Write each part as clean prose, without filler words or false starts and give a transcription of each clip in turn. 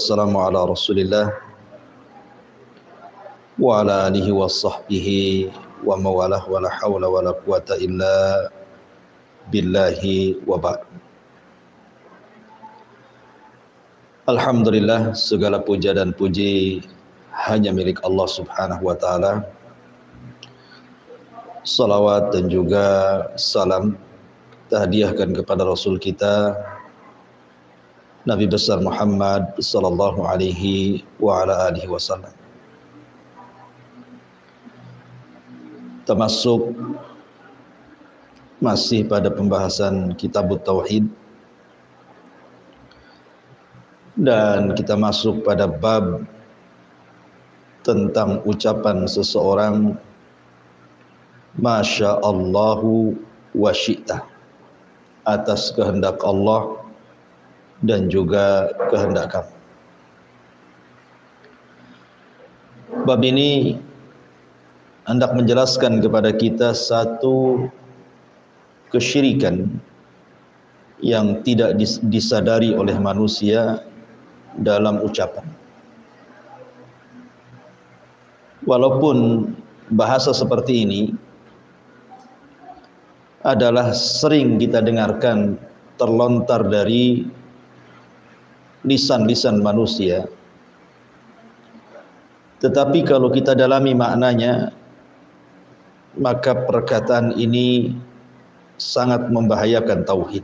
Wassalamu ala Rasulillah wa ala alihi wa sahbihi wa mawalah wa la hawla wa la quwata illa billahi wa ba'd. Alhamdulillah, segala puja dan puji hanya milik Allah Subhanahu wa taala. Salawat dan juga salam kita hadiahkan kepada Rasul kita Nabi besar Muhammad sallallahu alaihi wa ala alihi wasallam. Termasuk masih pada pembahasan Kitabut Tauhid, dan kita masuk pada bab tentang ucapan seseorang Masya Allahu wa syi'ta, atas kehendak Allah dan juga kehendak kamu. Bab ini hendak menjelaskan kepada kita satu kesyirikan yang tidak disadari oleh manusia dalam ucapan. Walaupun bahasa seperti ini adalah sering kita dengarkan terlontar dari lisan-lisan manusia, tetapi kalau kita dalami maknanya, maka perkataan ini sangat membahayakan tauhid.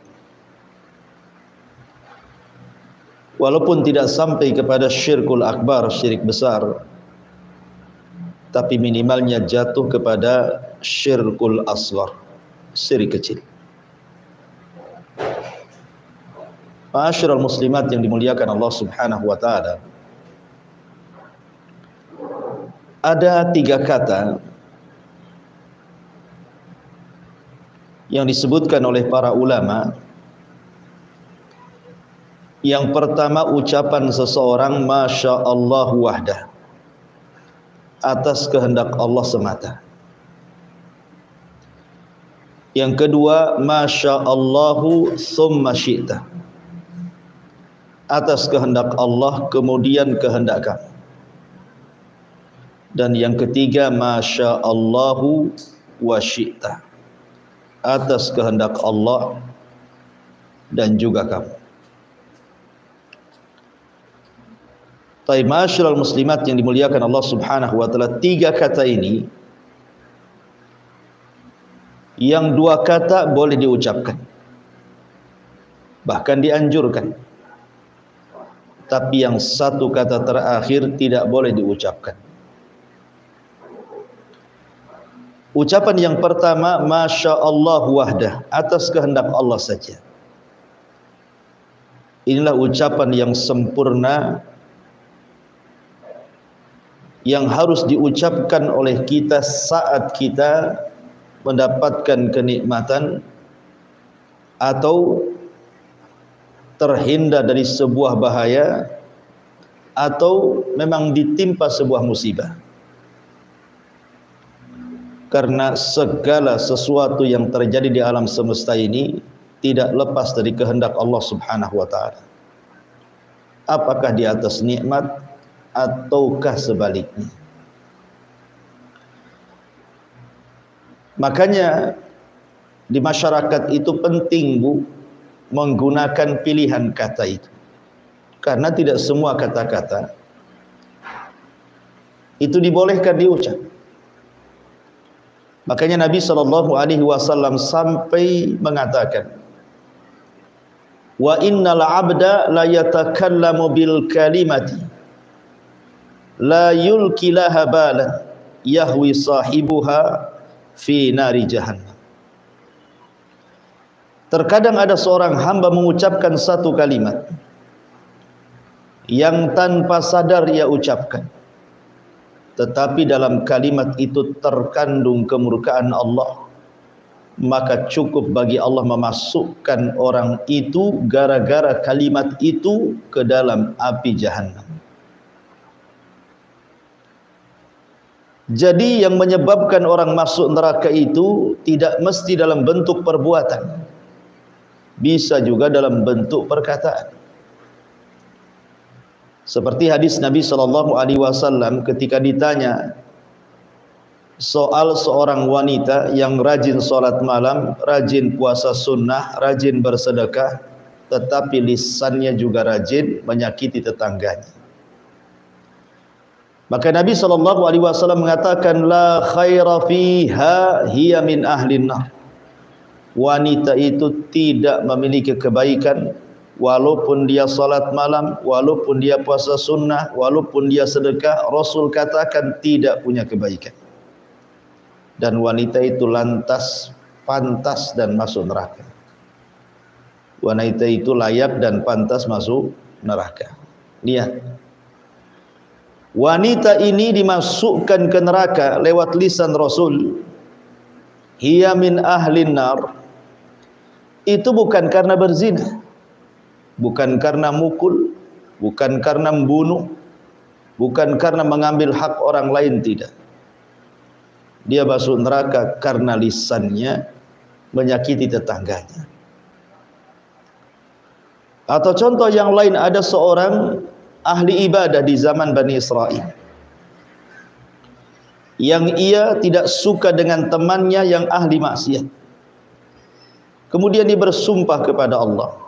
Walaupun tidak sampai kepada syirkul akbar, syirik besar, tapi minimalnya jatuh kepada syirkul asghar, syirik kecil. Ma'asyiral muslimat yang dimuliakan Allah Subhanahu wa taala, ada 3 kata yang disebutkan oleh para ulama. Yang pertama, ucapan seseorang Masya Allah wahdah, atas kehendak Allah semata. Yang kedua, Masya Allahu summa syi'ta, atas kehendak Allah kemudian kehendak kamu. Dan yang ketiga, Masya Allahu wa syi'ta, atas kehendak Allah dan juga kamu. Ma'asyiral muslimat yang dimuliakan Allah Subhanahu wa taala, 3 kata ini, yang 2 kata boleh diucapkan, bahkan dianjurkan, tapi yang 1 kata terakhir tidak boleh diucapkan. Ucapan yang pertama, Masya Allah wahdah, atas kehendak Allah saja. Inilah ucapan yang sempurna, yang harus diucapkan oleh kita saat kita mendapatkan kenikmatan atau terhindar dari sebuah bahaya atau memang ditimpa sebuah musibah. Karena segala sesuatu yang terjadi di alam semesta ini tidak lepas dari kehendak Allah Subhanahu wa taala. Apakah di atas nikmat ataukah sebaliknya. Makanya di masyarakat itu penting, Bu, menggunakan pilihan kata itu, karena tidak semua kata-kata itu dibolehkan diucap. Makanya Nabi SAW sampai mengatakan, wa innal abda la yatakallamu bil kalimati la yulki laha balan yahwi sahibuha fi nari jahannam. Terkadang ada seorang hamba mengucapkan satu kalimat yang tanpa sadar ia ucapkan, tetapi dalam kalimat itu terkandung kemurkaan Allah, maka cukup bagi Allah memasukkan orang itu gara-gara kalimat itu ke dalam api jahannam. Jadi yang menyebabkan orang masuk neraka itu tidak mesti dalam bentuk perbuatan, bisa juga dalam bentuk perkataan. Seperti hadis Nabi SAW ketika ditanya soal seorang wanita yang rajin sholat malam, rajin puasa sunnah, rajin bersedekah, tetapi lisannya juga rajin menyakiti tetangganya. Maka Nabi SAW mengatakan, la khaira fiha hiya min ahlin nar. Wanita itu tidak memiliki kebaikan, walaupun dia salat malam, walaupun dia puasa sunnah, walaupun dia sedekah, Rasul katakan tidak punya kebaikan. Dan wanita itu lantas pantas dan masuk neraka. Wanita itu layak dan pantas masuk neraka. Lihat, wanita ini dimasukkan ke neraka lewat lisan Rasul, hiya min ahlin nar. Itu bukan karena berzina, bukan karena mukul, bukan karena membunuh, bukan karena mengambil hak orang lain, tidak. Dia masuk neraka karena lisannya menyakiti tetangganya. Atau contoh yang lain, ada seorang ahli ibadah di zaman Bani Israel yang ia tidak suka dengan temannya yang ahli maksiat. Kemudian dia bersumpah kepada Allah,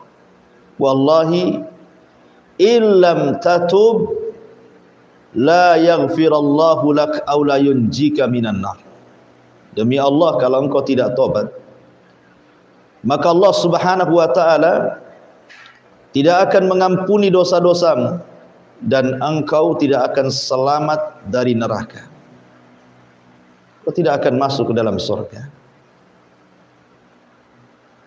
wallahi illam tatub la yaghfirallahu lak aw la yunjika minan nar. Demi Allah, kalau engkau tidak tobat, maka Allah Subhanahu wa taala tidak akan mengampuni dosa-dosamu dan engkau tidak akan selamat dari neraka. Engkau tidak akan masuk ke dalam surga.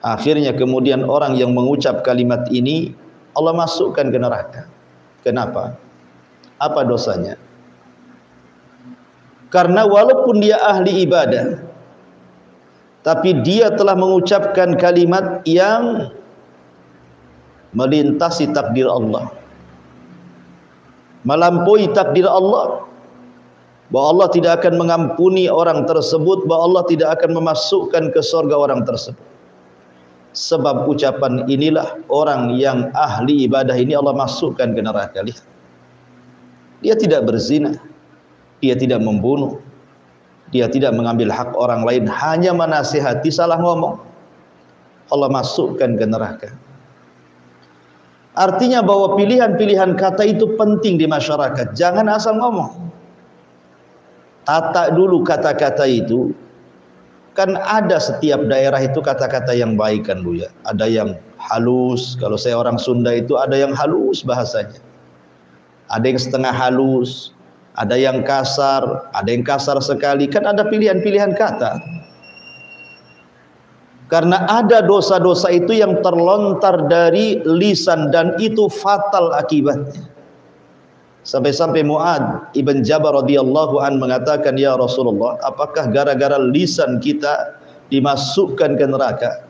Akhirnya kemudian orang yang mengucap kalimat ini Allah masukkan ke neraka. Kenapa? Apa dosanya? Karena walaupun dia ahli ibadah, tapi dia telah mengucapkan kalimat yang melintasi takdir Allah, melampaui takdir Allah, bahwa Allah tidak akan mengampuni orang tersebut, bahwa Allah tidak akan memasukkan ke surga orang tersebut. Sebab ucapan inilah orang yang ahli ibadah ini Allah masukkan ke neraka. Lihat, dia tidak berzina, dia tidak membunuh, dia tidak mengambil hak orang lain, hanya menasihati salah ngomong, Allah masukkan ke neraka. Artinya bahwa pilihan-pilihan kata itu penting di masyarakat. Jangan asal ngomong. Tata dulu kata-kata itu. Kan ada setiap daerah itu kata-kata yang baik kan Bu ya. Ada yang halus. Kalau saya orang Sunda itu ada yang halus bahasanya. Ada yang setengah halus, ada yang kasar, ada yang kasar sekali. Kan ada pilihan-pilihan kata. Karena ada dosa-dosa itu yang terlontar dari lisan dan itu fatal akibatnya. Sampai-sampai Mu'adz ibn Jabal radhiyallahu an mengatakan, ya Rasulullah, apakah gara-gara lisan kita dimasukkan ke neraka?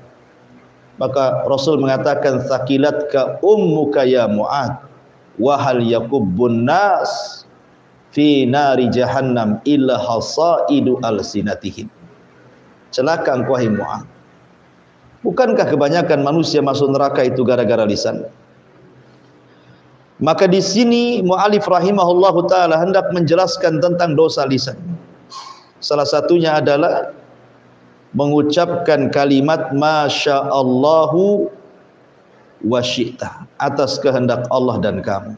Maka Rasul mengatakan, thaqilatka ummuka ya Mu'adz, wa hal yakubbun nas fi nari jahannam illa hasaidu alsinatihim. Celaka engkau wahai Mu'adz. Bukankah kebanyakan manusia masuk neraka itu gara-gara lisan? Maka di sini mu'alif rahimahullahu taala hendak menjelaskan tentang dosa lisan. Salah satunya adalah mengucapkan kalimat masyaallahu wa syi'ta, atas kehendak Allah dan kamu.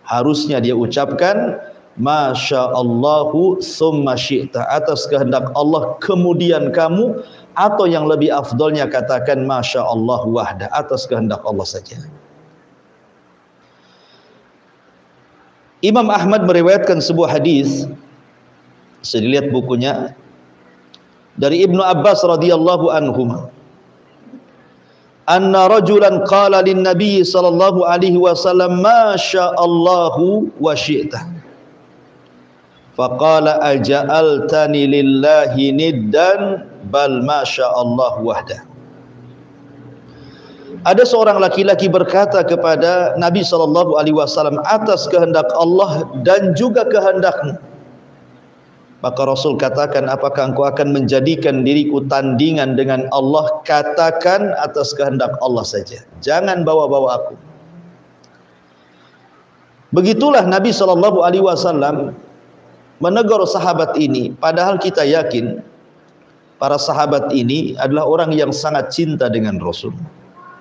Harusnya dia ucapkan masyaallahu summa syi'ta, atas kehendak Allah kemudian kamu, atau yang lebih afdolnya katakan masyaallah wahda, atas kehendak Allah saja. Imam Ahmad meriwayatkan sebuah hadis, saya lihat bukunya, dari Ibnu Abbas radhiyallahu anhuma, anna rajulan qala lin nabiy sallallahu alaihi wasallam masyaallahu wa syi'ta, faqala aja'altani lillahi niddan bal masyaallah wahda. Ada seorang laki-laki berkata kepada Nabi SAW, atas kehendak Allah dan juga kehendakmu. Maka Rasul katakan, apakah engkau akan menjadikan diriku tandingan dengan Allah? Katakan atas kehendak Allah saja, jangan bawa-bawa aku. Begitulah Nabi SAW menegur sahabat ini, padahal kita yakin para sahabat ini adalah orang yang sangat cinta dengan Rasul.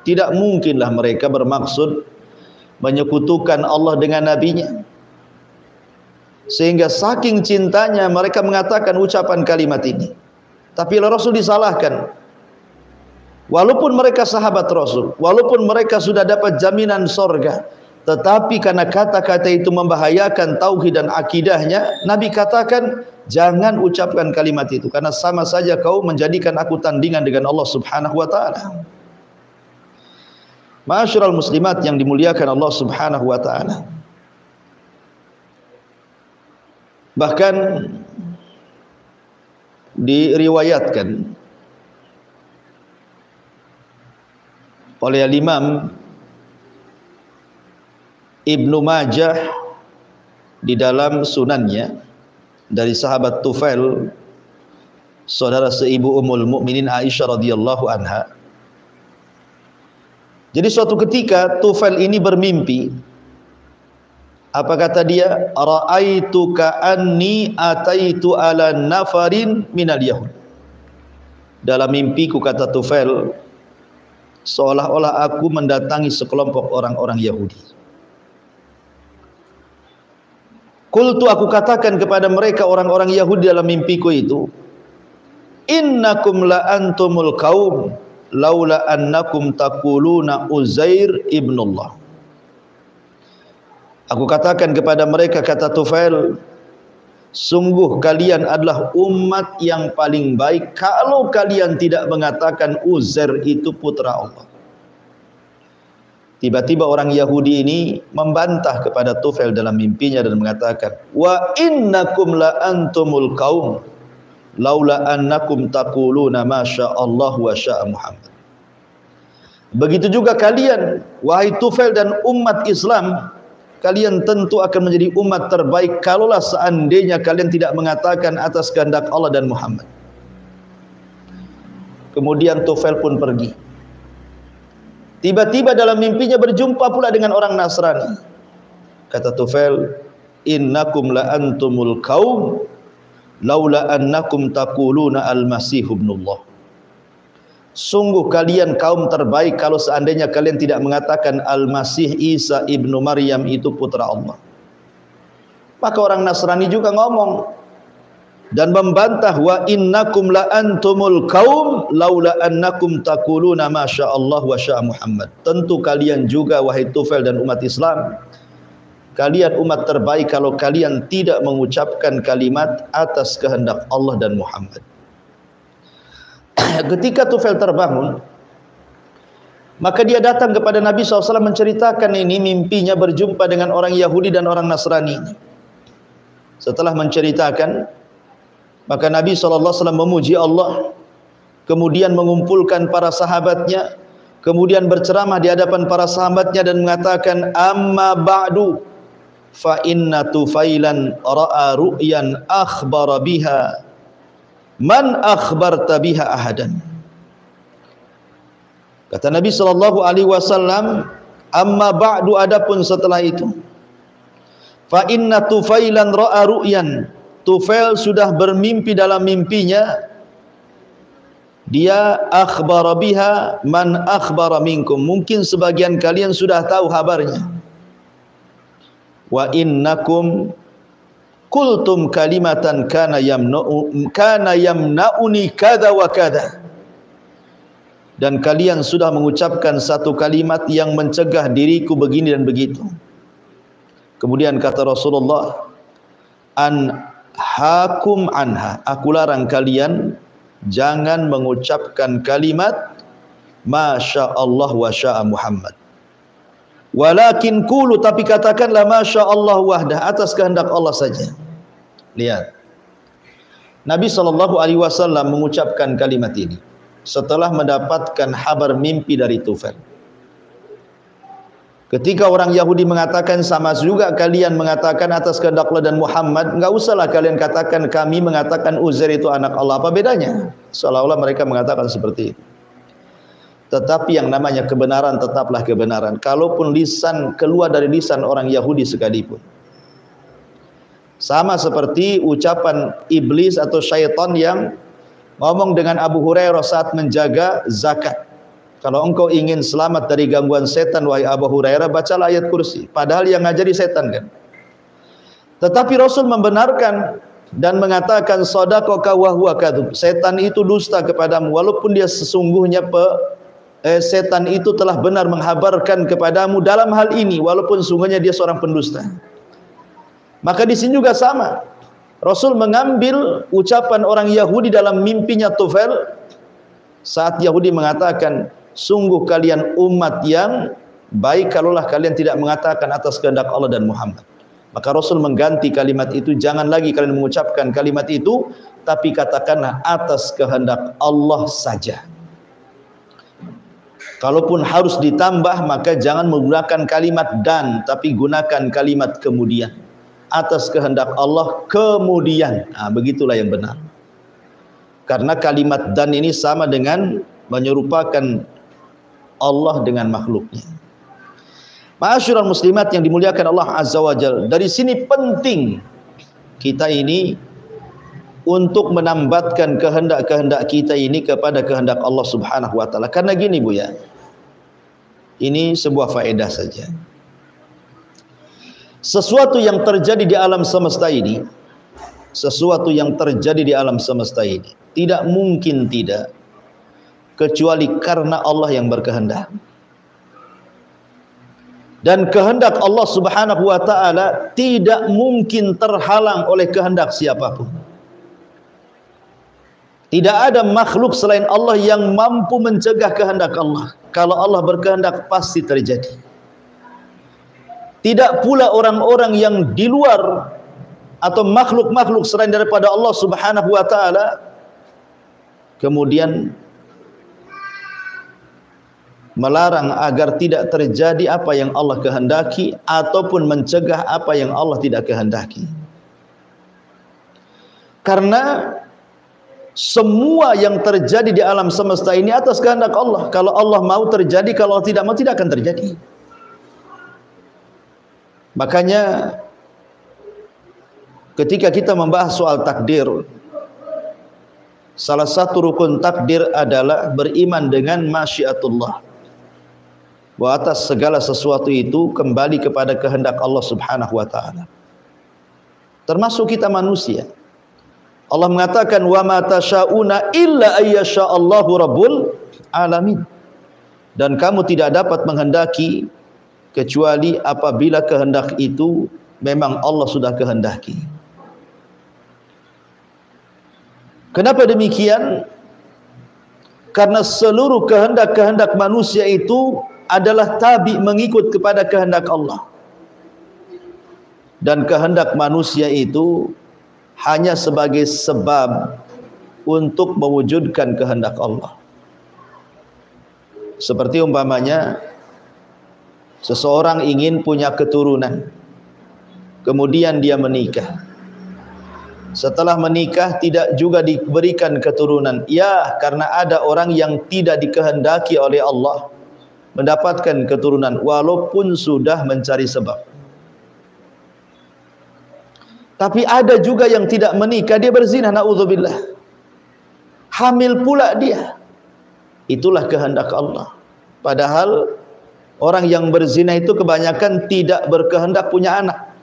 Tidak mungkinlah mereka bermaksud menyekutukan Allah dengan nabinya, sehingga saking cintanya mereka mengatakan ucapan kalimat ini. Tapi Rasul disalahkan. Walaupun mereka sahabat Rasul, walaupun mereka sudah dapat jaminan sorga, tetapi karena kata-kata itu membahayakan tauhid dan akidahnya, Nabi katakan jangan ucapkan kalimat itu, karena sama saja kau menjadikan aku tandingan dengan Allah Subhanahu wa taala. Ma'asyiral muslimat yang dimuliakan Allah Subhanahu wa taala. Bahkan diriwayatkan oleh Imam Ibnu Majah di dalam sunannya dari sahabat Tufail, saudara seibu Ummul Mukminin Aisyah radhiyallahu anha. Jadi suatu ketika Tufail ini bermimpi. Apa kata dia? Ra'aitu ka'anni ataitu ala nafarin minal yahud. Dalam mimpiku, kata Tufail, seolah-olah aku mendatangi sekelompok orang-orang Yahudi. Qultu, aku katakan kepada mereka orang-orang Yahudi dalam mimpiku itu, innakum la antumul qaum laula annakum taquluna Uzair ibnullah. Aku katakan kepada mereka, kata Tufail, sungguh kalian adalah umat yang paling baik kalau kalian tidak mengatakan Uzair itu putra Allah. Tiba-tiba orang Yahudi ini membantah kepada Tufail dalam mimpinya dan mengatakan, wa innakum la antumul qaum laula annakum taquluna ma syaa Allah wa syaa Muhammad. Begitu juga kalian, wahai Tufail dan umat Islam, kalian tentu akan menjadi umat terbaik kalaulah seandainya kalian tidak mengatakan atas kehendak Allah dan Muhammad. Kemudian Tufail pun pergi. Tiba-tiba dalam mimpinya berjumpa pula dengan orang Nasrani. Kata Tufail, innakum la antumul qaum laula annakum taquluna al-masih ibnullah. Sungguh kalian kaum terbaik kalau seandainya kalian tidak mengatakan Al-Masih Isa ibnu Maryam itu putra Allah. Maka orang Nasrani juga ngomong dan membantah, wa innakum la antumul qaum laula annakum taquluna ma syaa Allah wa syaa Muhammad. Tentu kalian juga, wahai Tufail dan umat Islam, kalian umat terbaik kalau kalian tidak mengucapkan kalimat atas kehendak Allah dan Muhammad. Ketika Tufail terbangun, maka dia datang kepada Nabi SAW menceritakan ini mimpinya berjumpa dengan orang Yahudi dan orang Nasrani. Setelah menceritakan, maka Nabi SAW memuji Allah, kemudian mengumpulkan para sahabatnya, kemudian berceramah di hadapan para sahabatnya dan mengatakan, amma ba'du fa inna Tufailan ra'a ru'yan akhbara biha man akhbarta biha ahadan. Kata Nabi SAW, amma ba'du, adapun setelah itu, fa inna Tufailan ra'a ru'yan, Tufail sudah bermimpi dalam mimpinya, dia akhbara biha man akhbara minkum, mungkin sebagian kalian sudah tahu kabarnya. Wa innakum qultum kalimatan kana yamna'uni kada wa kada, dan kalian sudah mengucapkan satu kalimat yang mencegah diriku begini dan begitu. Kemudian kata Rasulullah, an hakum anha, aku larang kalian jangan mengucapkan kalimat masya Allah wa syaa Muhammad, walakin qulu, tapi katakanlah masya Allah wahdah, atas kehendak Allah saja. Lihat, Nabi SAW mengucapkan kalimat ini setelah mendapatkan kabar mimpi dari Tufail. Ketika orang Yahudi mengatakan sama juga kalian mengatakan atas kehendak Allah dan Muhammad, enggak usahlah kalian katakan kami mengatakan Uzair itu anak Allah, apa bedanya? Seolah-olah mereka mengatakan seperti itu. Tetapi yang namanya kebenaran tetaplah kebenaran, kalaupun lisan keluar dari lisan orang Yahudi sekalipun. Sama seperti ucapan iblis atau syaitan yang ngomong dengan Abu Hurairah saat menjaga zakat. Kalau engkau ingin selamat dari gangguan setan, wahai Abu Hurairah, bacalah ayat kursi. Padahal yang ngajari setan kan. Tetapi Rasul membenarkan dan mengatakan, sadaqaka wa huwa kadzub. Setan itu dusta kepadamu, walaupun dia sesungguhnya setan itu telah benar menghabarkan kepadamu dalam hal ini, walaupun sungguhnya dia seorang pendusta. Maka di sini juga sama. Rasul mengambil ucapan orang Yahudi dalam mimpinya Tufail saat Yahudi mengatakan, sungguh kalian umat yang baik kalaulah kalian tidak mengatakan atas kehendak Allah dan Muhammad. Maka Rasul mengganti kalimat itu, jangan lagi kalian mengucapkan kalimat itu, tapi katakanlah atas kehendak Allah saja. Kalaupun harus ditambah, maka jangan menggunakan kalimat dan, tapi gunakan kalimat kemudian. Atas kehendak Allah kemudian. Begitulah yang benar. Karena kalimat dan ini sama dengan menyerupakan Allah dengan makhluknya. Ma'asyiral muslimat yang dimuliakan Allah Azza wa Jalla, dari sini penting kita ini untuk menambatkan kehendak-kehendak kita ini kepada kehendak Allah Subhanahu wa taala. Karena gini Bu ya. Ini sebuah faedah saja. Sesuatu yang terjadi di alam semesta ini, sesuatu yang terjadi di alam semesta ini tidak mungkin tidak kecuali karena Allah yang berkehendak. Dan kehendak Allah Subhanahu wa taala tidak mungkin terhalang oleh kehendak siapapun. Tidak ada makhluk selain Allah yang mampu mencegah kehendak Allah. Kalau Allah berkehendak pasti terjadi. Tidak pula orang-orang yang di luar atau makhluk-makhluk selain daripada Allah Subhanahu wa taala kemudian melarang agar tidak terjadi apa yang Allah kehendaki ataupun mencegah apa yang Allah tidak kehendaki. Karena semua yang terjadi di alam semesta ini atas kehendak Allah. Kalau Allah mau terjadi, kalau Allah tidak mau tidak akan terjadi. Makanya ketika kita membahas soal takdir, salah satu rukun takdir adalah beriman dengan masyiatullah, bahwa atas segala sesuatu itu kembali kepada kehendak Allah Subhanahu wa taala. Termasuk kita manusia. Allah mengatakan, wa ma tasyauna illa ayyasha'allahu rabbul alamin. Dan kamu tidak dapat menghendaki kecuali apabila kehendak itu memang Allah sudah kehendaki. Kenapa demikian? Karena seluruh kehendak-kehendak manusia itu adalah tabi mengikut kepada kehendak Allah. Dan kehendak manusia itu hanya sebagai sebab untuk mewujudkan kehendak Allah. Seperti umpamanya seseorang ingin punya keturunan, kemudian dia menikah. Setelah menikah tidak juga diberikan keturunan. Ya, karena ada orang yang tidak dikehendaki oleh Allah mendapatkan keturunan walaupun sudah mencari sebab. Tapi ada juga yang tidak menikah, dia berzina, naudzubillah. Hamil pula dia. Itulah kehendak Allah. Padahal orang yang berzina itu kebanyakan tidak berkehendak punya anak.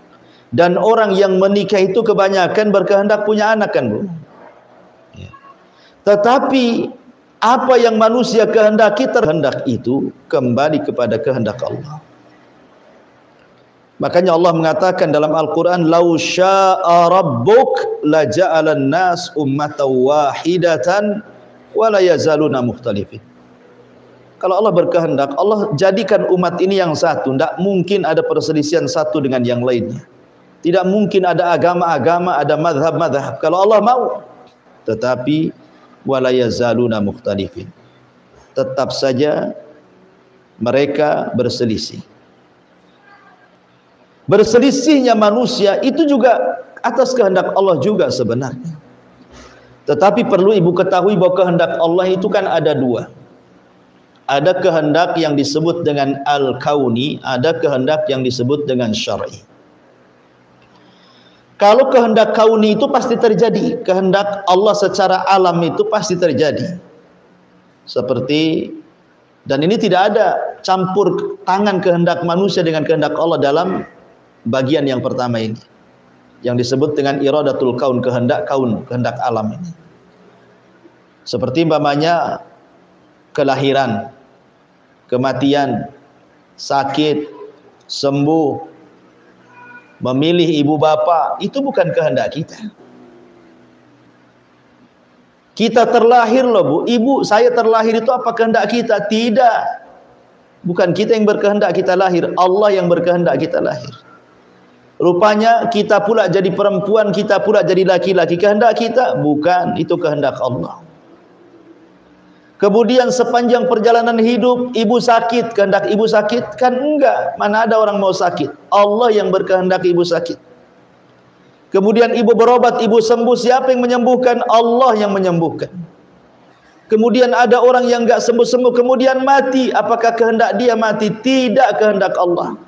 Dan orang yang menikah itu kebanyakan berkehendak punya anak kan, Bu? Ya. Tetapi apa yang manusia kehendaki, terhendak itu kembali kepada kehendak Allah. Makanya Allah mengatakan dalam Al-Quran, "Lau syaa rabbuk la ja'alan nas ummatan wahidatan wa la yazaluna mukhtalifin." Kalau Allah berkehendak, Allah jadikan umat ini yang satu. Tidak mungkin ada perselisihan satu dengan yang lainnya. Tidak mungkin ada agama-agama, ada madhab-madhab. Kalau Allah mau. Tetapi wa la yazaluna mukhtalifin. Tetap saja mereka berselisih. Berselisihnya manusia itu juga atas kehendak Allah juga sebenarnya. Tetapi perlu ibu ketahui bahwa kehendak Allah itu kan ada dua. Ada kehendak yang disebut dengan al-kauni, ada kehendak yang disebut dengan syar'i. Kalau kehendak kauni itu pasti terjadi, kehendak Allah secara alam itu pasti terjadi. Seperti, dan ini tidak ada campur tangan kehendak manusia dengan kehendak Allah dalam bagian yang pertama ini, yang disebut dengan iradatul kaun, kehendak kaun, kehendak alam ini. Seperti umpamanya kelahiran, kematian, sakit, sembuh, memilih ibu bapa, itu bukan kehendak kita. Kita terlahir loh Bu, ibu saya terlahir, itu apa kehendak kita? Tidak. Bukan kita yang berkehendak kita lahir, Allah yang berkehendak kita lahir. Rupanya kita pula jadi perempuan, kita pula jadi laki-laki, kehendak kita? Bukan, itu kehendak Allah. Kemudian sepanjang perjalanan hidup, ibu sakit, kehendak ibu sakit? Kan enggak, mana ada orang mau sakit. Allah yang berkehendak ibu sakit. Kemudian ibu berobat, ibu sembuh, siapa yang menyembuhkan? Allah yang menyembuhkan. Kemudian ada orang yang enggak sembuh-sembuh, kemudian mati, apakah kehendak dia mati? Tidak, kehendak Allah.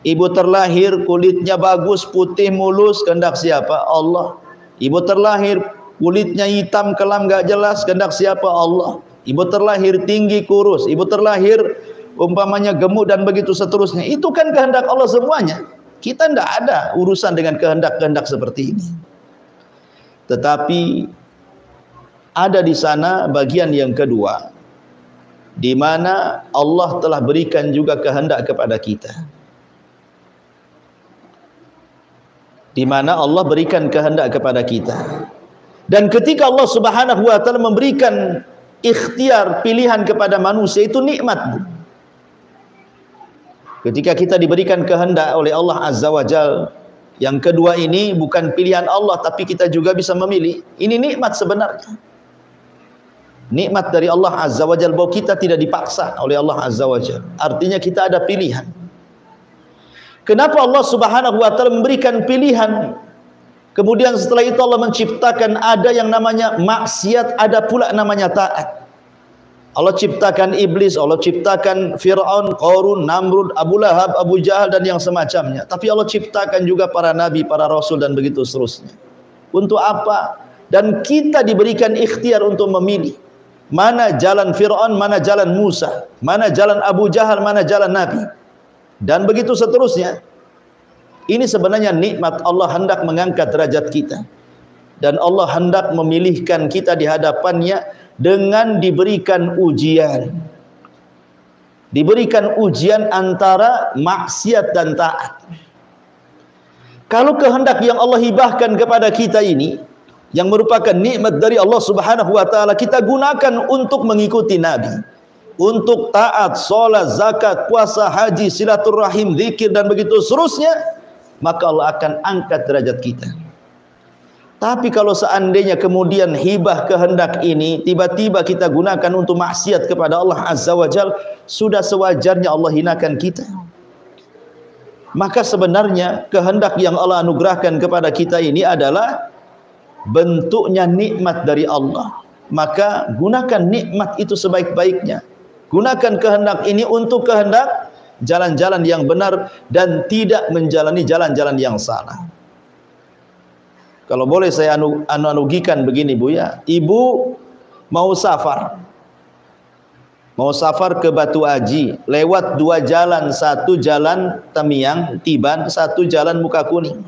Ibu terlahir, kulitnya bagus, putih, mulus, kehendak siapa? Allah. Ibu terlahir, kulitnya hitam, kelam, gak jelas, kehendak siapa? Allah. Ibu terlahir tinggi, kurus, ibu terlahir umpamanya gemuk dan begitu seterusnya. Itu kan kehendak Allah semuanya. Kita tidak ada urusan dengan kehendak-kehendak seperti ini. Tetapi ada di sana bagian yang kedua, di mana Allah telah berikan juga kehendak kepada kita. Di mana Allah berikan kehendak kepada kita. Dan ketika Allah Subhanahu wa taala memberikan ikhtiar, pilihan kepada manusia, itu nikmat. Ketika kita diberikan kehendak oleh Allah Azza wa Jalla, yang kedua ini bukan pilihan Allah, tapi kita juga bisa memilih. Ini nikmat sebenarnya. Nikmat dari Allah Azza wa Jalla, bahwa kita tidak dipaksa oleh Allah Azza wa Jalla. Artinya kita ada pilihan. Kenapa Allah Subhanahu wa taala memberikan pilihan? Kemudian setelah itu Allah menciptakan ada yang namanya maksiat, ada pula namanya taat. Allah ciptakan iblis, Allah ciptakan Fir'aun, Qarun, Namrud, Abu Lahab, Abu Jahal dan yang semacamnya. Tapi Allah ciptakan juga para nabi, para rasul dan begitu seterusnya. Untuk apa? Dan kita diberikan ikhtiar untuk memilih mana jalan Fir'aun, mana jalan Musa, mana jalan Abu Jahal, mana jalan Nabi, dan begitu seterusnya. Ini sebenarnya nikmat. Allah hendak mengangkat derajat kita, dan Allah hendak memilihkan kita di hadapannya dengan diberikan ujian. Diberikan ujian antara maksiat dan taat. Kalau kehendak yang Allah hibahkan kepada kita ini, yang merupakan nikmat dari Allah Subhanahu wa taala, kita gunakan untuk mengikuti Nabi, untuk taat, salat, zakat, puasa, haji, silaturahim, zikir dan begitu seterusnya, maka Allah akan angkat derajat kita. Tapi kalau seandainya kemudian hibah kehendak ini tiba-tiba kita gunakan untuk maksiat kepada Allah Azza wa Jalla, sudah sewajarnya Allah hinakan kita. Maka sebenarnya kehendak yang Allah anugerahkan kepada kita ini adalah bentuknya nikmat dari Allah. Maka gunakan nikmat itu sebaik-baiknya. Gunakan kehendak ini untuk kehendak jalan-jalan yang benar dan tidak menjalani jalan-jalan yang salah. Kalau boleh saya analogikan begini Bu ya, ibu mau safar ke Batu Aji, lewat dua jalan, satu jalan Tamiang, Tiban, satu jalan Mukakuning.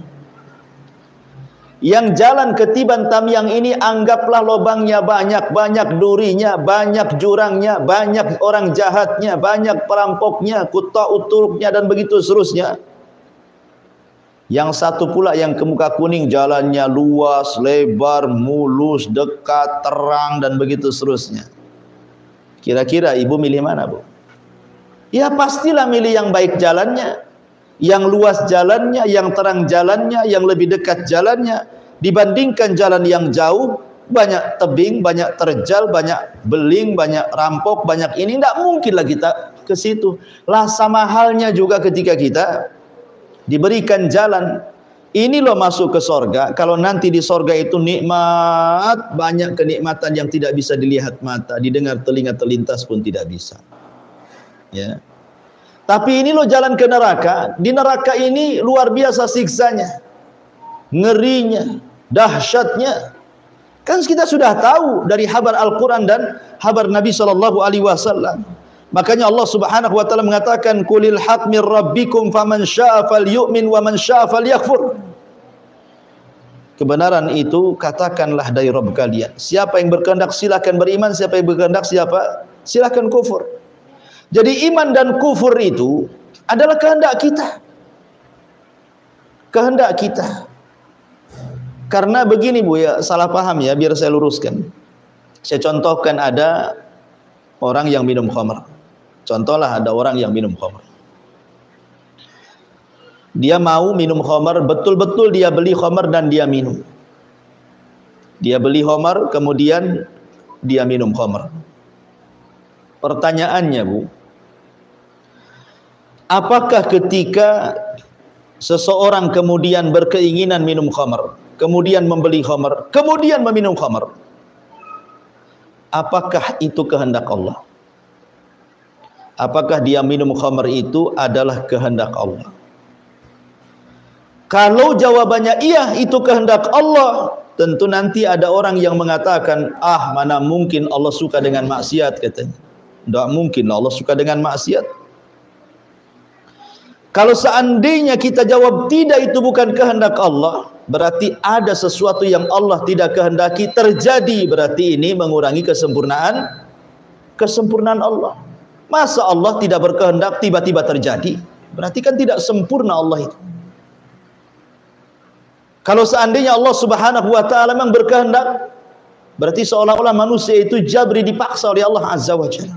Yang jalan ke Tiban Tamiang ini anggaplah lubangnya banyak, banyak durinya, banyak jurangnya, banyak orang jahatnya, banyak perampoknya, kutta'ut turuknya dan begitu seterusnya. Yang satu pula yang ke Mukakuning, jalannya luas, lebar, mulus, dekat, terang dan begitu seterusnya. Kira-kira ibu milih mana Bu? Ya pastilah milih yang baik jalannya, yang luas jalannya, yang terang jalannya, yang lebih dekat jalannya, dibandingkan jalan yang jauh, banyak tebing, banyak terjal, banyak beling, banyak rampok, banyak ini. Tidak mungkinlah kita ke situ. Lah sama halnya juga ketika kita diberikan jalan, Ini loh masuk ke sorga. Kalau nanti di sorga itu nikmat, banyak kenikmatan yang tidak bisa dilihat mata, didengar telinga terlintas pun tidak bisa. Ya. Tapi ini loh jalan ke neraka. Di neraka ini luar biasa siksanya, ngerinya, dahsyatnya. Kan kita sudah tahu dari habar Al-Quran dan habar Nabi SAW. Makanya Allah Subhanahu wa taala mengatakan, "Qulil haq mir rabbikum faman syaa'a falyu'min wa man syaa'a falyakfur." Kebenaran itu katakanlah dari Rabb kalian. Siapa yang berkehendak silakan beriman, siapa yang berkehendak silakan kufur. Jadi iman dan kufur itu adalah kehendak kita. Kehendak kita. Karena begini Bu ya, salah paham ya, biar saya luruskan. Saya contohkan ada orang yang minum khamr. Contohlah ada orang yang minum khamr. Dia mau minum khamr, betul-betul dia beli khamr dan dia minum. Dia beli khamr, kemudian dia minum khamr. Pertanyaannya Bu, apakah ketika seseorang kemudian berkeinginan minum khamr, kemudian membeli khamr, kemudian meminum khamr, apakah itu kehendak Allah? Apakah dia minum khamr itu adalah kehendak Allah? Kalau jawabannya iya, itu kehendak Allah, tentu nanti ada orang yang mengatakan, ah mana mungkin Allah suka dengan maksiat, katanya. Tidak mungkin Allah suka dengan maksiat. Kalau seandainya kita jawab tidak, itu bukan kehendak Allah, berarti ada sesuatu yang Allah tidak kehendaki terjadi. Berarti ini mengurangi kesempurnaan Allah. Masa Allah tidak berkehendak tiba-tiba terjadi? Berarti kan tidak sempurna Allah itu. Kalau seandainya Allah Subhanahu wa taala memang berkehendak, berarti seolah-olah manusia itu jabri, dipaksa oleh Allah Azza wa Jalla.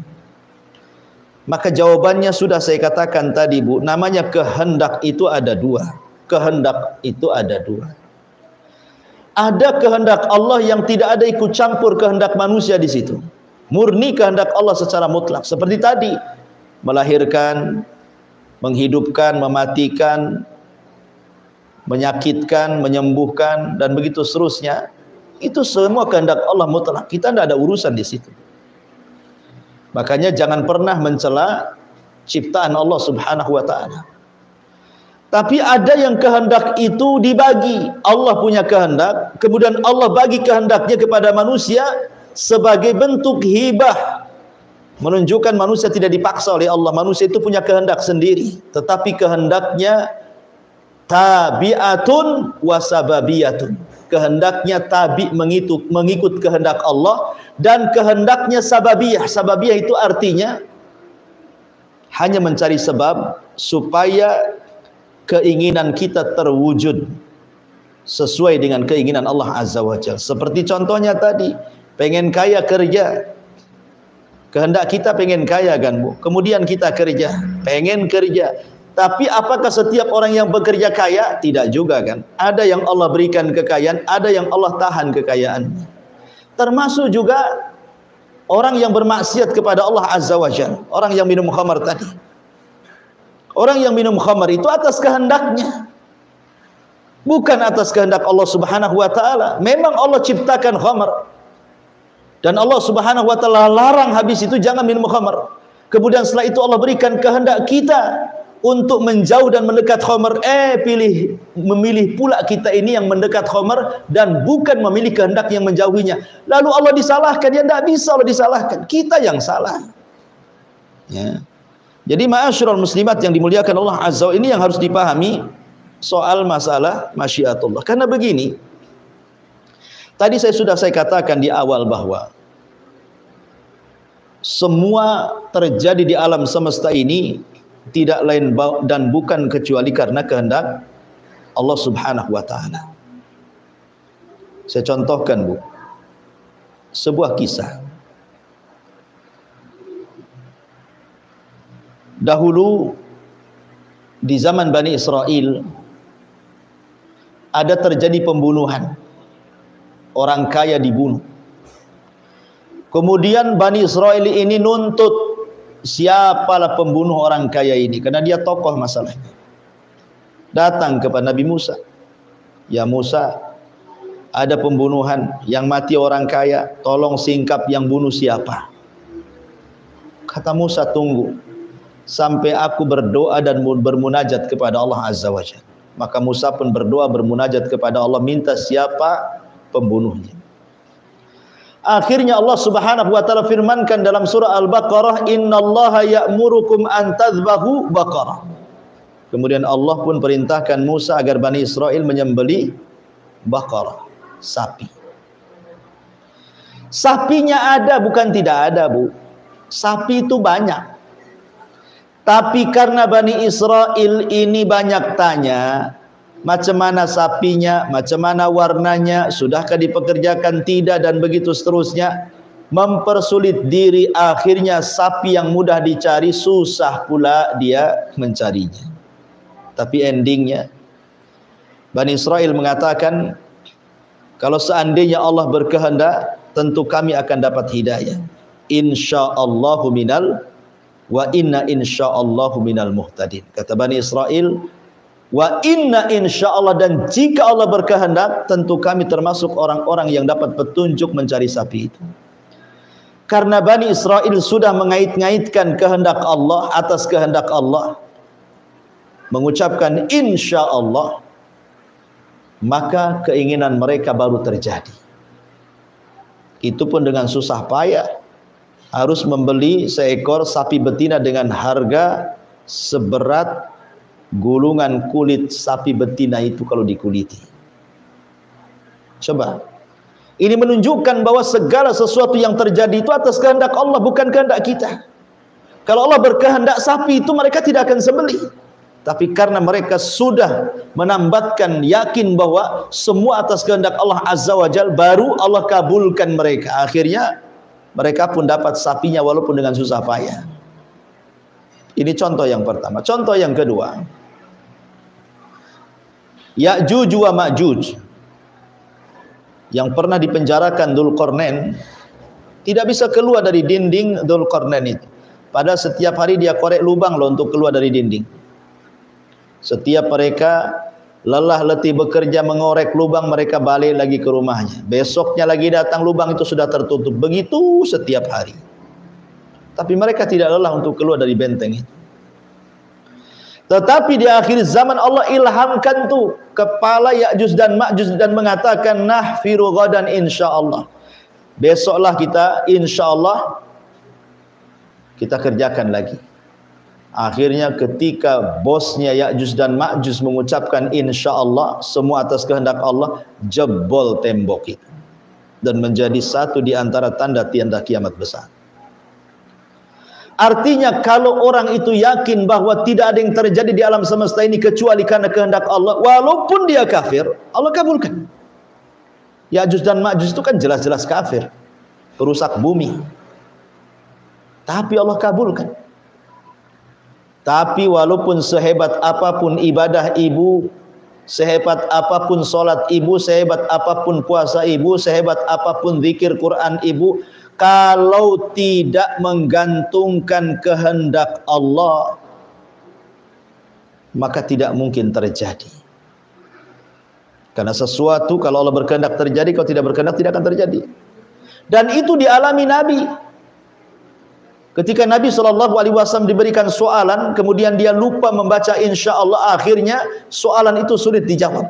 Maka jawabannya sudah saya katakan tadi Bu, namanya kehendak itu ada dua. Kehendak itu ada dua. Ada kehendak Allah yang tidak ada ikut campur kehendak manusia di situ. Murni kehendak Allah secara mutlak. Seperti tadi, melahirkan, menghidupkan, mematikan, menyakitkan, menyembuhkan, dan begitu seterusnya. Itu semua kehendak Allah mutlak. Kita tidak ada urusan di situ. Makanya jangan pernah mencela ciptaan Allah Subhanahu wa taala. Tapi ada yang kehendak itu dibagi. Allah punya kehendak, kemudian Allah bagi kehendaknya kepada manusia sebagai bentuk hibah, menunjukkan manusia tidak dipaksa oleh Allah. Manusia itu punya kehendak sendiri, tetapi kehendaknya tabi'atun wasababiyatun. Kehendaknya tabi, mengikut kehendak Allah, dan kehendaknya sababiyah. Sababiyah itu artinya hanya mencari sebab supaya keinginan kita terwujud sesuai dengan keinginan Allah Azza wa Jalla. Seperti contohnya tadi, pengen kaya kerja. Kehendak kita pengen kaya kan Bu. Kemudian kita kerja, pengen kerja. Tapi apakah setiap orang yang bekerja kaya? Tidak juga kan. Ada yang Allah berikan kekayaan, ada yang Allah tahan kekayaannya. Termasuk juga orang yang bermaksiat kepada Allah Azza wa Jalla. Orang yang minum khamar tadi. Orang yang minum khamar itu atas kehendaknya, bukan atas kehendak Allah Subhanahu wa taala. Memang Allah ciptakan khamar, dan Allah Subhanahu wa taala larang habis itu jangan minum khamar. Kemudian setelah itu Allah berikan kehendak kita untuk menjauh dan mendekat khamar. Memilih pula kita ini yang mendekat khamar dan bukan memilih kehendak yang menjauhinya. Lalu Allah disalahkan? Ya tidak bisa Allah disalahkan, kita yang salah. Ya. Jadi ma'asyiral muslimat yang dimuliakan Allah Azza wa, ini yang harus dipahami soal masalah masyiatullah. Karena begini, tadi saya katakan di awal bahwa semua terjadi di alam semesta ini tidak lain dan bukan kecuali karena kehendak Allah Subhanahu wa taala. Saya contohkan Bu, sebuah kisah. Dahulu di zaman Bani Israel ada terjadi pembunuhan. Orang kaya dibunuh. Kemudian Bani Israel ini nuntut siapalah pembunuh orang kaya ini, karena dia tokoh masalahnya. Datang kepada Nabi Musa. Ya Musa, ada pembunuhan, yang mati orang kaya, tolong singkap yang bunuh siapa. Kata Musa, tunggu sampai aku berdoa dan bermunajat kepada Allah Azza wa Jalla. Maka Musa pun berdoa bermunajat kepada Allah, minta siapa pembunuhnya. Akhirnya Allah Subhanahu wa taala firmankan dalam surah Al-Baqarah, innallaha ya'murukum an tadhbahu baqarah. Kemudian Allah pun perintahkan Musa agar Bani Israel menyembelih baqarah, sapi. Sapinya ada, bukan tidak ada, Bu. Sapi itu banyak. Tapi karena Bani Israel ini banyak tanya, macam mana sapinya, macam mana warnanya, sudahkah dipekerjakan, tidak, dan begitu seterusnya, mempersulit diri. Akhirnya sapi yang mudah dicari, susah pula dia mencarinya. Tapi endingnya Bani Israel mengatakan, kalau seandainya Allah berkehendak, tentu kami akan dapat hidayah. Insyaallahu minal wa inna insyaallahu minal muhtadin. Kata Bani Israel, wa inna insyaallah, dan jika Allah berkehendak, tentu kami termasuk orang-orang yang dapat petunjuk mencari sapi itu. Karena Bani Israel sudah mengait-ngaitkan kehendak Allah atas kehendak Allah, mengucapkan insyaallah, maka keinginan mereka baru terjadi. Itu pun dengan susah payah, harus membeli seekor sapi betina dengan harga seberat gulungan kulit sapi betina itu kalau dikuliti. Coba, ini menunjukkan bahwa segala sesuatu yang terjadi itu atas kehendak Allah, bukan kehendak kita. Kalau Allah berkehendak, sapi itu mereka tidak akan sembelih. Tapi karena mereka sudah menambatkan yakin bahwa semua atas kehendak Allah Azza wa Jalla, baru Allah kabulkan mereka. Akhirnya mereka pun dapat sapinya walaupun dengan susah payah. Ini contoh yang pertama. Contoh yang kedua, Ya'juj wa Ma'juj yang pernah dipenjarakan Dzulqarnain tidak bisa keluar dari dinding Dzulqarnain itu. Padahal setiap hari dia korek lubang loh untuk keluar dari dinding. Setiap mereka lelah letih bekerja mengorek lubang, mereka balik lagi ke rumahnya. Besoknya lagi datang, lubang itu sudah tertutup. Begitu setiap hari. Tapi mereka tidak lelah untuk keluar dari benteng itu. Tetapi di akhir zaman Allah ilhamkan tuh kepala Ya'juj dan Ma'juj dan mengatakan, nahfiru ghadan insyaallah. Besoklah kita insyaallah kita kerjakan lagi. Akhirnya ketika bosnya Ya'juj dan Ma'juj mengucapkan insyaallah, semua atas kehendak Allah, jebol tembok itu dan menjadi satu di antara tanda-tanda kiamat besar. Artinya kalau orang itu yakin bahwa tidak ada yang terjadi di alam semesta ini kecuali karena kehendak Allah, walaupun dia kafir, Allah kabulkan. Ya'juj dan Ma'juj itu kan jelas-jelas kafir, perusak bumi, tapi Allah kabulkan. Tapi walaupun sehebat apapun ibadah ibu, sehebat apapun solat ibu, sehebat apapun puasa ibu, sehebat apapun zikir Quran ibu, kalau tidak menggantungkan kehendak Allah, maka tidak mungkin terjadi. Karena sesuatu kalau Allah berkehendak terjadi, kalau tidak berkehendak tidak akan terjadi. Dan itu dialami Nabi. Ketika Nabi SAW diberikan soalan, kemudian dia lupa membaca insyaallah, akhirnya soalan itu sulit dijawab.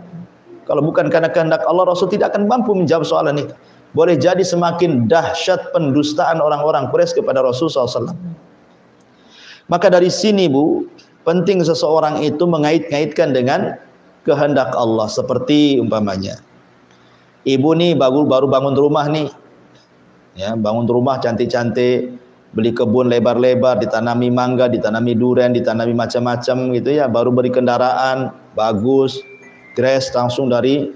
Kalau bukan karena kehendak Allah, Rasul tidak akan mampu menjawab soalan itu. Boleh jadi semakin dahsyat pendustaan orang-orang Quraisy kepada Rasul SAW. Maka dari sini, Bu, penting seseorang itu mengait-ngaitkan dengan kehendak Allah. Seperti umpamanya, ibu nih baru bangun rumah nih, ya, bangun rumah cantik-cantik, beli kebun lebar-lebar, ditanami mangga, ditanami durian, ditanami macam-macam gitu ya, baru beri kendaraan bagus, grass langsung dari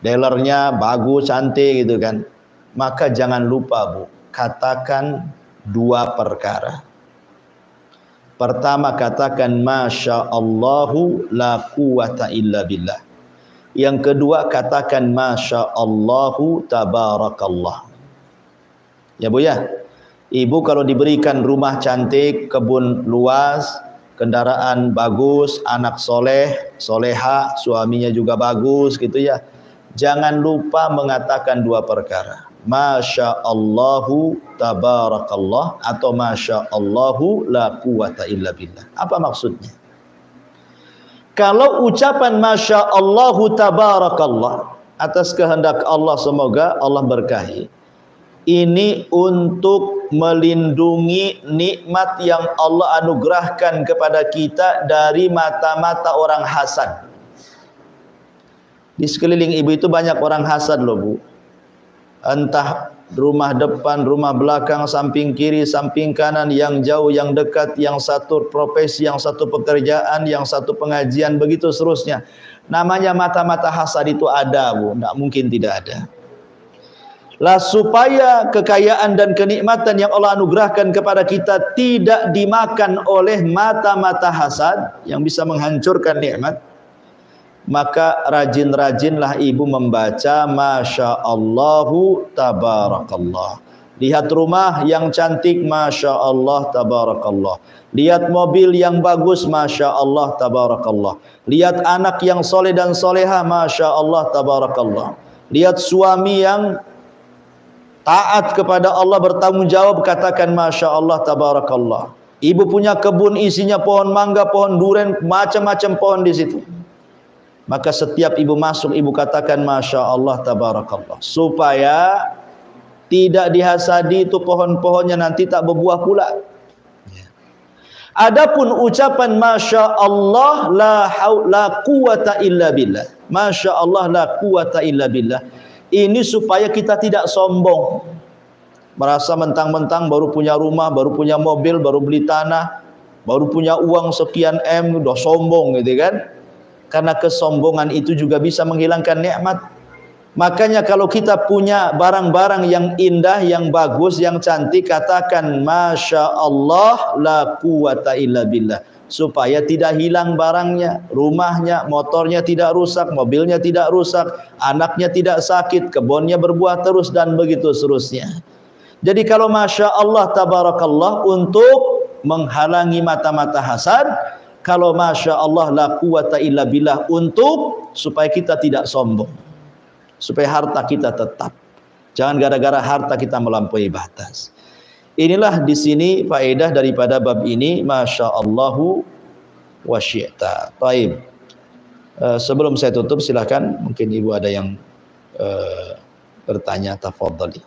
dealernya, bagus, cantik gitu kan. Maka jangan lupa, Bu, katakan dua perkara. Pertama, katakan Masya Allahu la quwata illa billah. Yang kedua, katakan Masya Allahu tabarakallah. Ya Bu ya, ibu kalau diberikan rumah cantik, kebun luas, kendaraan bagus, anak soleh, soleha, suaminya juga bagus gitu ya. Jangan lupa mengatakan dua perkara. Masya Allahu tabarakallah atau Masya Allahu la quwata illa billah. Apa maksudnya? Kalau ucapan Masya Allahu tabarakallah atas kehendak Allah, semoga Allah berkahi, ini untuk melindungi nikmat yang Allah anugerahkan kepada kita dari mata-mata orang hasad. Di sekeliling ibu itu banyak orang hasad loh Bu. Entah rumah depan, rumah belakang, samping kiri, samping kanan, yang jauh, yang dekat, yang satu profesi, yang satu pekerjaan, yang satu pengajian, begitu seterusnya. Namanya mata-mata hasad itu ada Bu, tidak mungkin tidak ada. Lah supaya kekayaan dan kenikmatan yang Allah anugerahkan kepada kita tidak dimakan oleh mata-mata hasad yang bisa menghancurkan nikmat, maka rajin-rajinlah ibu membaca Masya Allahu tabarakallah. Lihat rumah yang cantik, Masya Allah tabarakallah. Lihat mobil yang bagus, Masya Allah tabarakallah. Lihat anak yang soleh dan soleha, Masya Allah tabarakallah. Lihat suami yang taat kepada Allah, bertanggung jawab, katakan Masya Allah tabarakallah. Ibu punya kebun isinya pohon mangga, pohon durian, macam-macam pohon di situ. Maka setiap ibu masuk, ibu katakan Masya Allah tabarakallah, supaya tidak dihasadi itu pohon-pohonnya, nanti tak berbuah pula. Adapun ucapan Masya Allah la quwata illa billah, Masya Allah la quwata illa billah, ini supaya kita tidak sombong, merasa mentang-mentang baru punya rumah, baru punya mobil, baru beli tanah, baru punya uang sekian M, udah sombong gitu kan. Karena kesombongan itu juga bisa menghilangkan nikmat. Makanya kalau kita punya barang-barang yang indah, yang bagus, yang cantik, katakan Masya Allah la quwata illa billah, supaya tidak hilang barangnya, rumahnya, motornya tidak rusak, mobilnya tidak rusak, anaknya tidak sakit, kebunnya berbuah terus, dan begitu seterusnya. Jadi kalau Masya Allah tabarakallah untuk menghalangi mata-mata hasad, kalau Masya Allah la quwata illa billah untuk supaya kita tidak sombong, supaya harta kita tetap. Jangan gara-gara harta kita melampaui batas. Inilah di sini faedah daripada bab ini, Masya Allahu wa syi'ta. Taib. Sebelum saya tutup, silakan, mungkin ibu ada yang bertanya, tafadhali.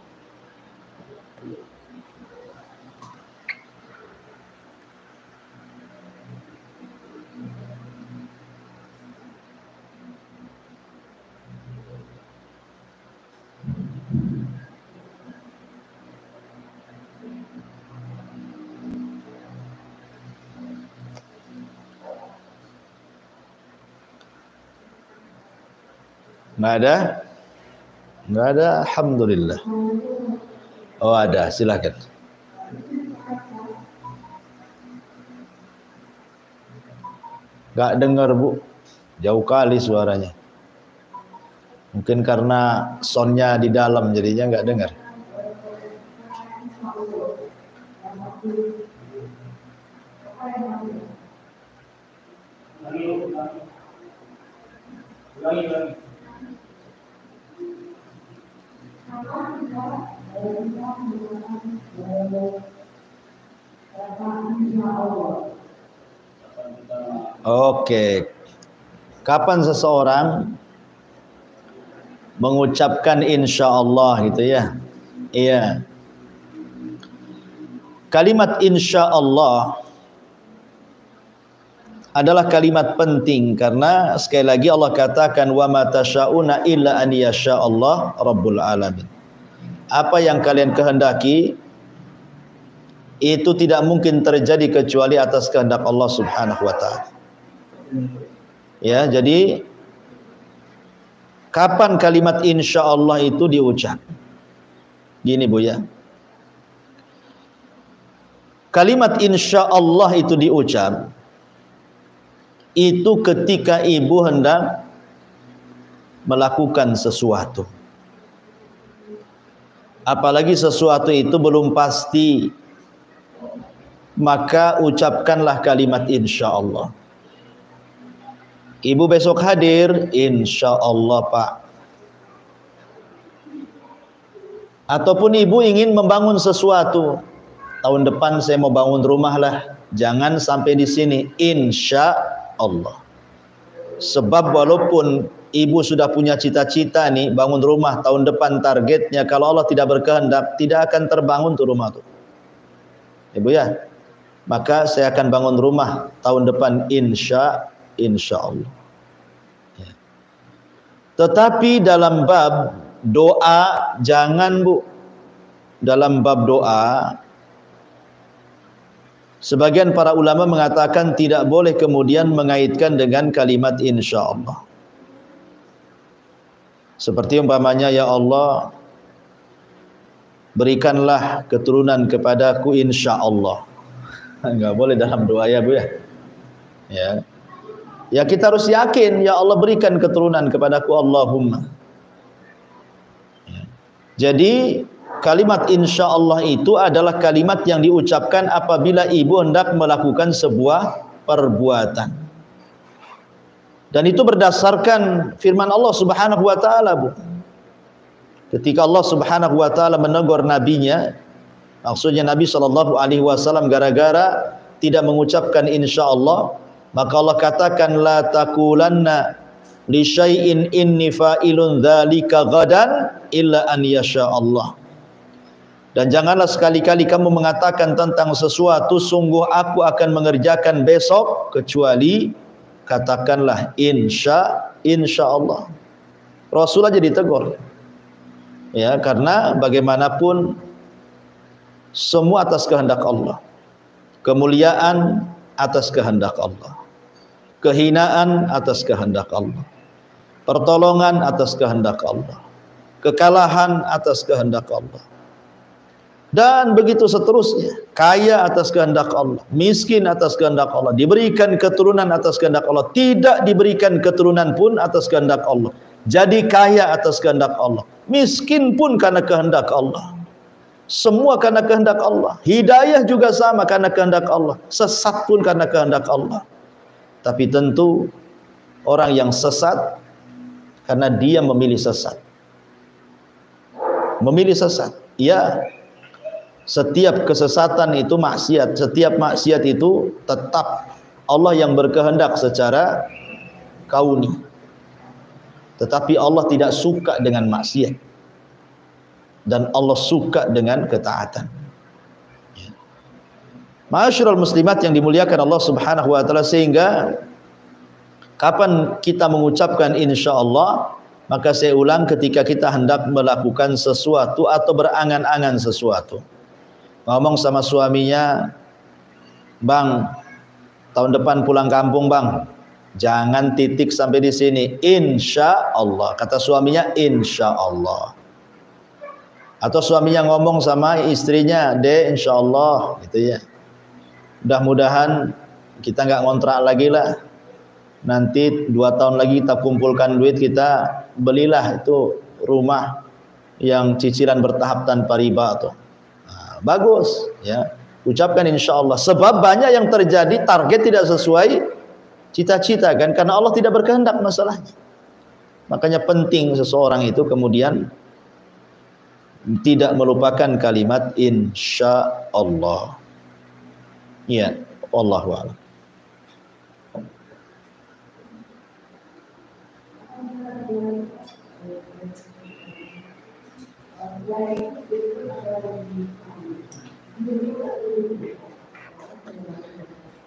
Nggak ada? Nggak ada, alhamdulillah. Oh ada, silakan. Nggak dengar Bu, jauh kali suaranya. Mungkin karena soundnya di dalam jadinya nggak dengar. Oke. Kapan seseorang mengucapkan insya Allah gitu ya? Iya. Kalimat insya Allah adalah kalimat penting karena sekali lagi Allah katakan wa ma tasyauna illa an yasha Allah rabbul alamin. Apa yang kalian kehendaki itu tidak mungkin terjadi kecuali atas kehendak Allah Subhanahu wa taala. Ya, jadi kapan kalimat insya Allah itu diucap? Gini Bu ya. Kalimat insya Allah itu diucap itu ketika ibu hendak melakukan sesuatu. Apalagi sesuatu itu belum pasti, maka ucapkanlah kalimat insyaallah. Ibu besok hadir, insyaallah Pak. Ataupun ibu ingin membangun sesuatu, tahun depan saya mau bangun rumah lah, jangan sampai di sini, insyaallah. Sebab walaupun ibu sudah punya cita-cita nih bangun rumah tahun depan, targetnya kalau Allah tidak berkehendak tidak akan terbangun tuh rumah tuh, ibu ya. Maka saya akan bangun rumah tahun depan insyaallah. Ya. Tetapi dalam bab doa jangan Bu. Dalam bab doa sebagian para ulama mengatakan tidak boleh kemudian mengaitkan dengan kalimat insyaallah. Seperti umpamanya, ya Allah berikanlah keturunan kepadaku insyaallah. Enggak boleh dalam doa ya Bu ya. Ya kita harus yakin, ya Allah berikan keturunan kepadaku Allahumma. Jadi kalimat insyaallah itu adalah kalimat yang diucapkan apabila ibu hendak melakukan sebuah perbuatan. Dan itu berdasarkan firman Allah Subhanahu wa taala, Bu. Ketika Allah Subhanahu wa taala menegur nabinya, maksudnya Nabi sallallahu alaihi wasallam gara-gara tidak mengucapkan insyaallah, maka Allah katakan la taqulanna li syai'in inni fa'ilun dzalika ghadan illa an yasha Allah. Dan janganlah sekali-kali kamu mengatakan tentang sesuatu sungguh aku akan mengerjakan besok, kecuali katakanlah insyaallah. Rasul aja ditegur. Ya, karena bagaimanapun semua atas kehendak Allah. Kemuliaan atas kehendak Allah. Kehinaan atas kehendak Allah. Pertolongan atas kehendak Allah. Kekalahan atas kehendak Allah. Dan begitu seterusnya. Kaya atas kehendak Allah, miskin atas kehendak Allah, diberikan keturunan atas kehendak Allah, tidak diberikan keturunan pun atas kehendak Allah. Jadi kaya atas kehendak Allah, miskin pun karena kehendak Allah. Semua karena kehendak Allah. Hidayah juga sama karena kehendak Allah. Sesat pun karena kehendak Allah. Tapi tentu orang yang sesat karena dia memilih sesat. Memilih sesat. Ya, setiap kesesatan itu maksiat. Setiap maksiat itu tetap Allah yang berkehendak secara kauni. Tetapi Allah tidak suka dengan maksiat. Dan Allah suka dengan ketaatan. Ma'asyiral muslimat yang dimuliakan Allah Subhanahu wa taala, sehingga kapan kita mengucapkan insyaallah, maka saya ulang, ketika kita hendak melakukan sesuatu atau berangan-angan sesuatu. Ngomong sama suaminya, "Bang, tahun depan pulang kampung, Bang." Jangan titik sampai di sini, insyaallah. Kata suaminya insyaallah. Atau suaminya ngomong sama istrinya, "Dek, insyaallah," gitu ya. Mudah-mudahan kita nggak ngontrak lagi lah. Nanti 2 tahun lagi kita kumpulkan duit, kita belilah itu rumah yang cicilan bertahap tanpa riba tuh. Nah, bagus ya. Ucapkan insyaallah. Sebab banyak yang terjadi target tidak sesuai cita-cita kan, karena Allah tidak berkehendak masalahnya. Makanya penting seseorang itu kemudian tidak melupakan kalimat insyaallah. Ya, wallahu a'lam.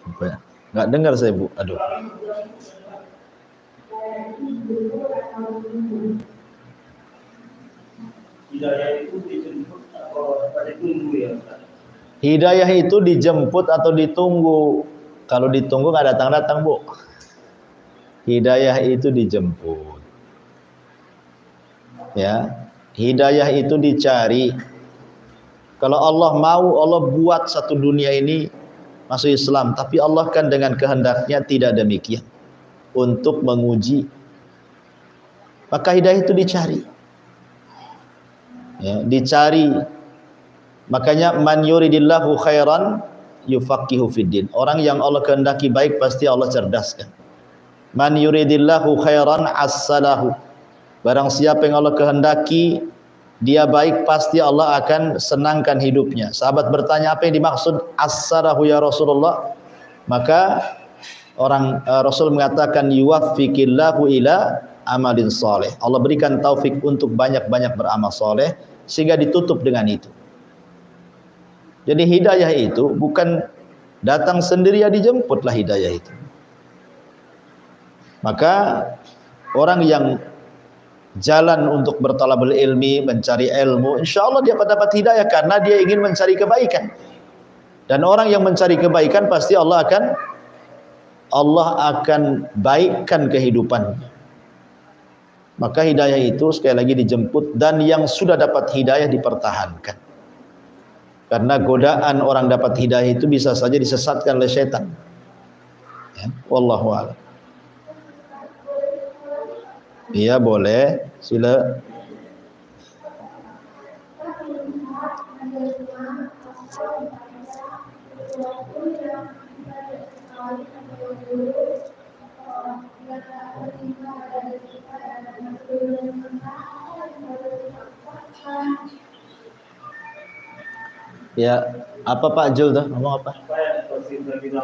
Apa ya? Nggak dengar saya, Bu. Aduh. Hidayah itu dijemput atau ditunggu? Kalau ditunggu nggak datang-datang, Bu. Hidayah itu dijemput. Ya, hidayah itu dicari. Kalau Allah mau, Allah buat satu dunia ini masuk Islam, tapi Allah kan dengan kehendaknya tidak demikian, untuk menguji. Maka hidayah itu dicari. Ya, dicari. Makanya man yuridillahu khairan yufaqihu fiddin. Orang yang Allah kehendaki baik pasti Allah cerdaskan. Man yuridillahu khairan assalahu. Barang siapa yang Allah kehendaki dia baik, pasti Allah akan senangkan hidupnya. Sahabat bertanya, apa yang dimaksud as-sarahu ya Rasulullah? Maka Rasul mengatakan yuwaffiqillahu ila amalin soleh. Allah berikan taufik untuk banyak-banyak beramal soleh sehingga ditutup dengan itu. Jadi hidayah itu bukan datang sendiri, ya dijemputlah hidayah itu. Maka orang yang jalan untuk bertalabul ilmi, mencari ilmu, insya Allah dia dapat hidayah karena dia ingin mencari kebaikan. Dan orang yang mencari kebaikan pasti Allah akan baikkan kehidupannya. Maka hidayah itu sekali lagi dijemput, dan yang sudah dapat hidayah dipertahankan. Karena godaan orang dapat hidayah itu bisa saja disesatkan oleh setan. Ya, wallahu a'lam. Iya boleh, sila. Ya, apa Pak Jul tuh? Ngomong apa? Supaya kita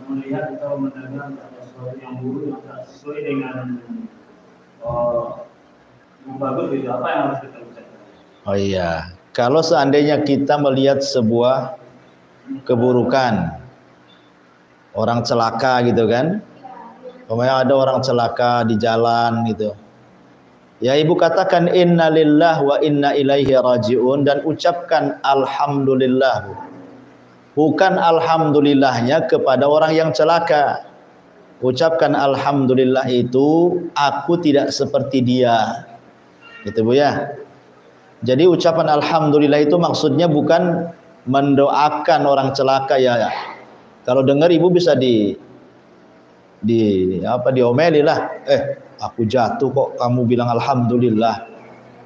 melihat atau mendengar sesuatu yang buruk tidak sesuai dengan bagus gitu, apa yang harus kita ucapkan? Oh iya, kalau seandainya kita melihat sebuah keburukan, orang celaka gitu kan, umpamanya ada orang celaka di jalan gitu, ya ibu katakan inna lillah wa inna ilaihi rajiun, dan ucapkan alhamdulillah, bukan alhamdulillahnya kepada orang yang celaka. Ucapkan alhamdulillah itu aku tidak seperti dia, gitu Bu ya. Jadi ucapan alhamdulillah itu maksudnya bukan mendoakan orang celaka ya. Kalau dengar ibu bisa diomeli lah. Aku jatuh kok kamu bilang alhamdulillah.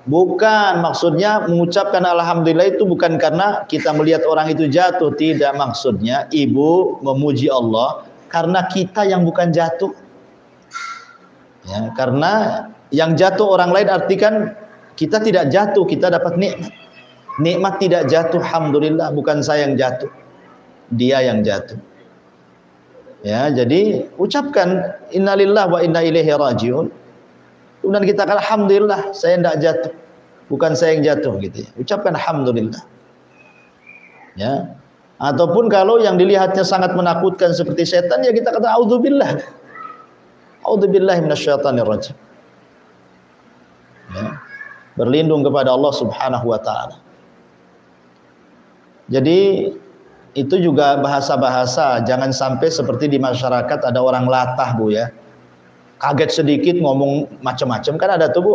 Bukan, maksudnya mengucapkan alhamdulillah itu bukan karena kita melihat orang itu jatuh, tidak, maksudnya ibu memuji Allah karena kita yang bukan jatuh. Ya, karena yang jatuh orang lain artikan kita tidak jatuh, kita dapat nikmat. Nikmat tidak jatuh, alhamdulillah, bukan saya yang jatuh, dia yang jatuh. Ya, jadi ucapkan innalillah wa inna ilaihi rajiun. Kemudian kita katakan alhamdulillah, saya tidak jatuh, bukan saya yang jatuh gitu ya. Ucapkan alhamdulillah. Ya. Ataupun kalau yang dilihatnya sangat menakutkan seperti setan, ya kita kata auzubillah. Auzubillahi minasyaitonir rajim. Ya. Berlindung kepada Allah Subhanahu wa taala. Jadi itu juga bahasa-bahasa, jangan sampai seperti di masyarakat ada orang latah Bu ya. Kaget sedikit ngomong macam-macam, kan ada tuh Bu.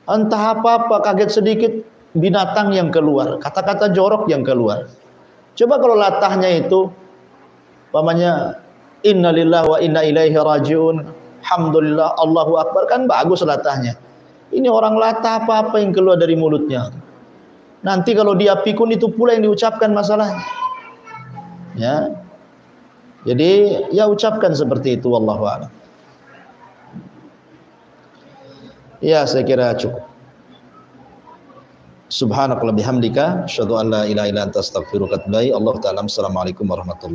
Entah apa-apa kaget sedikit binatang yang keluar, kata-kata jorok yang keluar. Coba kalau latahnya itu umpamanya innalillahi wa inna ilaihi rajiun, alhamdulillah, Allahu akbar, kan bagus latahnya. Ini orang latah apa-apa yang keluar dari mulutnya. Nanti kalau dia pikun itu pula yang diucapkan masalahnya. Ya. Jadi ya ucapkan seperti itu, wallahu a'lam. Ya, saya kira cukup. Subhanakallahumma bihamdika asyhadu an la ilaha illa anta astaghfiruka wa atubu ilaik. Allahu ta'ala. Assalamualaikum warahmatullahi wabarakatuh.